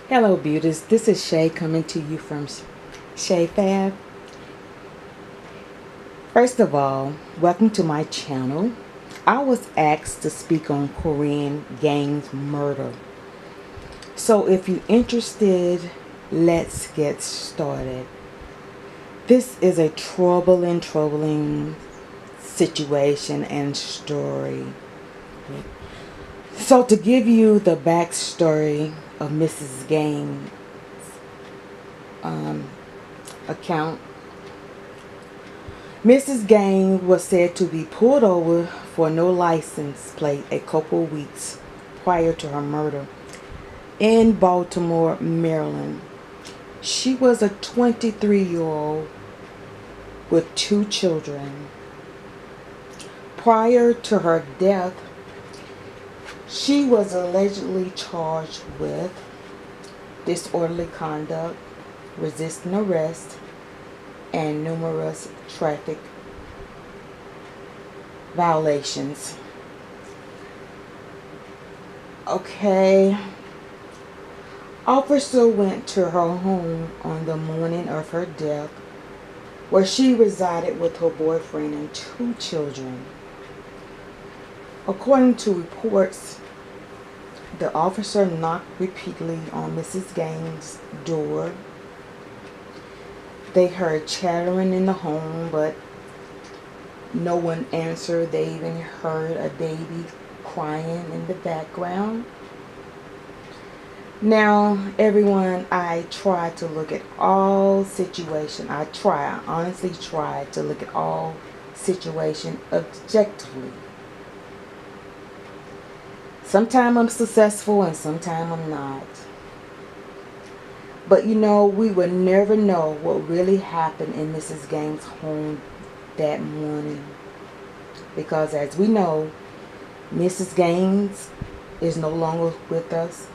Hello, beauties. This is Shay coming to you from Shay Fab. First of all, welcome to my channel. I was asked to speak on Korryn Gaines' murder. So if you're interested, let's get started. This is a troubling situation and story. So to give you the backstory of Mrs. Gaines' account, Mrs. Gaines was said to be pulled over for no license plate a couple of weeks prior to her murder in Baltimore, Maryland. She was a 23-year-old with two children. Prior to her death, she was allegedly charged with disorderly conduct, resisting arrest, and numerous traffic violations. Okay. Officer went to her home on the morning of her death, where she resided with her boyfriend and two children. According to reports, the officer knocked repeatedly on Mrs. Gaines' door. They heard chattering in the home, but no one answered. They even heard a baby crying in the background. Now, everyone, I try to look at all situations. I honestly try to look at all situations objectively. Sometimes I'm successful and sometimes I'm not. But we would never know what really happened in Mrs. Gaines' home that morning. Because as we know, Mrs. Gaines is no longer with us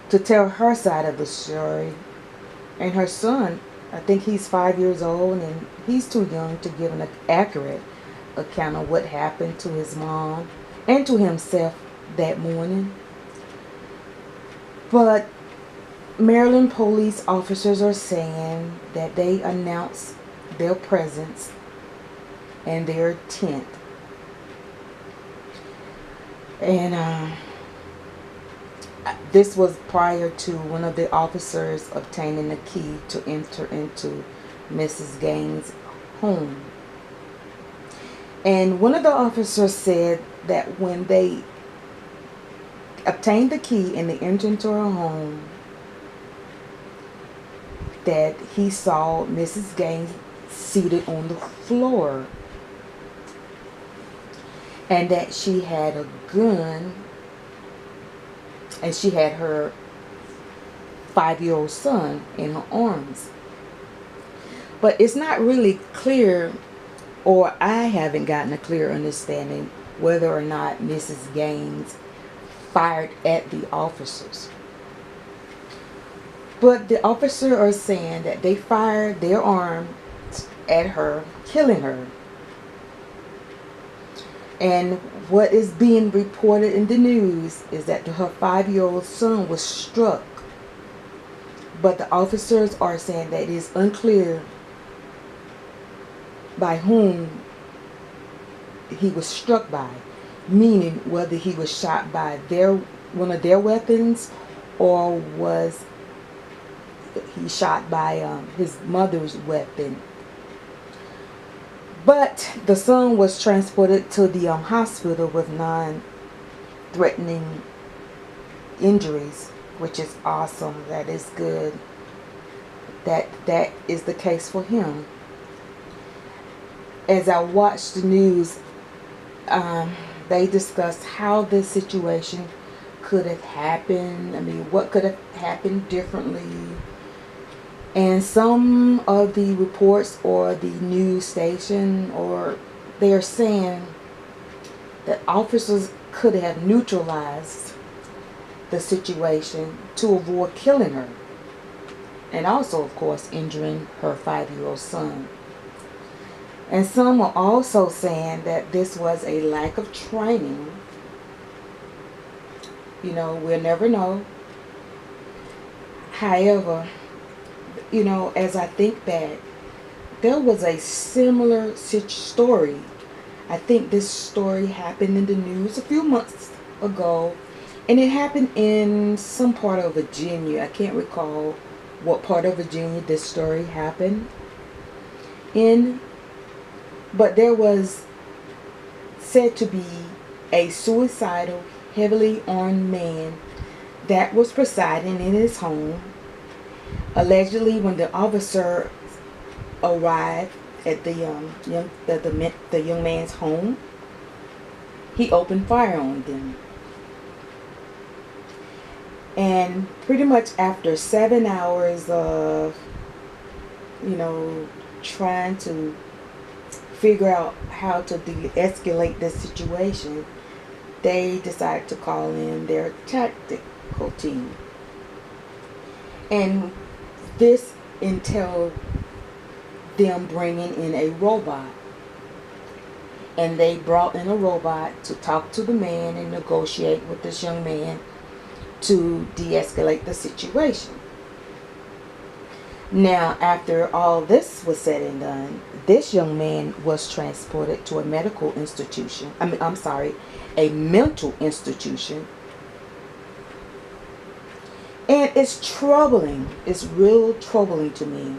to tell her side of the story. And her son, I think he's 5 years old, and he's too young to give an accurate account of what happened to his mom and to himself that morning. But Maryland police officers are saying that they announced their presence and their intent. And this was prior to one of the officers obtaining the key to enter into Mrs. Gaines' home. And one of the officers said that when they obtained the key and they entered into her home, that he saw Mrs. Gaines seated on the floor, and that she had a gun, and she had her 5-year-old son in her arms. But it's not really clear, or I haven't gotten a clear understanding, whether or not Mrs. Gaines fired at the officers. But the officers are saying that they fired their arms at her, killing her. And what is being reported in the news is that her 5-year-old son was struck. But the officers are saying that it is unclear by whom he was struck by, meaning whether he was shot by one of their weapons, or was he shot by his mother's weapon. But the son was transported to the hospital with non-threatening injuries, which is awesome. That is good. That is the case for him. As I watched the news, they discussed how this situation could have happened. I mean, what could have happened differently. And some of the reports or the news station, or they are saying that officers could have neutralized the situation to avoid killing her, and also, of course, injuring her 5-year-old son. And some are also saying that this was a lack of training. We'll never know. However, as I think back, there was a similar story. I think this story happened in the news a few months ago, and it happened in some part of Virginia. I can't recall what part of Virginia this story happened in, but there was said to be a suicidal, heavily armed man that was presiding in his home. Allegedly, when the officer arrived at the young man's home, he opened fire on them. And pretty much after 7 hours of trying to figure out how to de-escalate this situation, they decided to call in their tactical team. And this entailed them bringing in a robot. And they brought in a robot to talk to the man and negotiate with this young man to de-escalate the situation. Now, after all this was said and done, this young man was transported to a medical institution. A mental institution. And it's troubling. It's real troubling to me.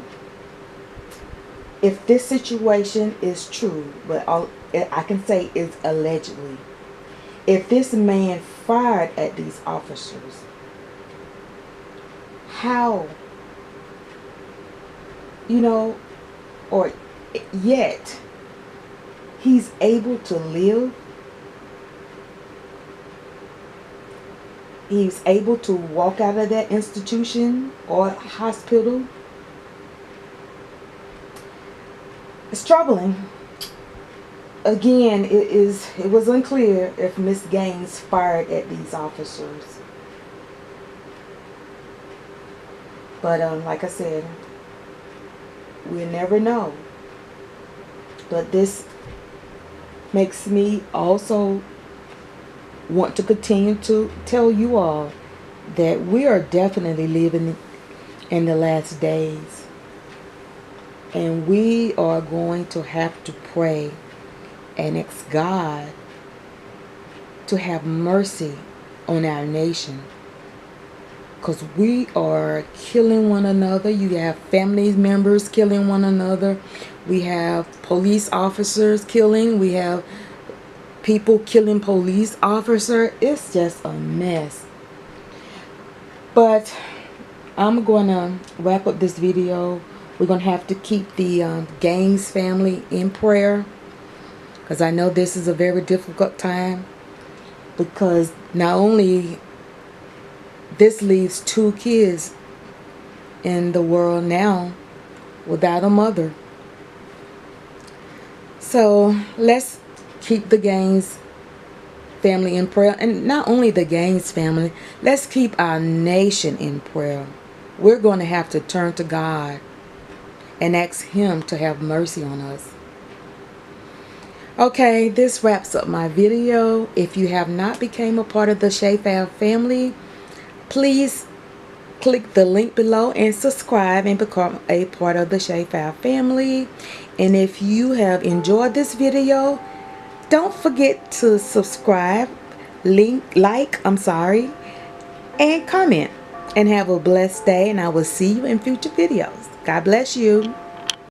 If this situation is true, but all I can say is allegedly, if this man fired at these officers, how, or yet he's able to live, he's able to walk out of that institution or hospital. It's troubling. Again, it was unclear if Miss Gaines fired at these officers. But like I said, we'll never know. But this makes me also want to continue to tell you all that we are definitely living in the last days. And we are going to have to pray and ask God to have mercy on our nation. Because we are killing one another. You have family members killing one another. We have police officers killing. We have people killing police officers. It's just a mess. But I'm going to wrap up this video. We're going to have to keep the Gaines family in prayer, because I know this is a very difficult time, because not only this leaves 2 kids in the world now without a mother. So let's keep the Gaines family in prayer. And not only the Gaines family, let's keep our nation in prayer. We're going to have to turn to God and ask Him to have mercy on us. Okay, this wraps up my video. If you have not become a part of the Shayfab family, please click the link below and subscribe and become a part of the Shayfab family. And if you have enjoyed this video, don't forget to subscribe, like, and comment. And have a blessed day, and I will see you in future videos. God bless you.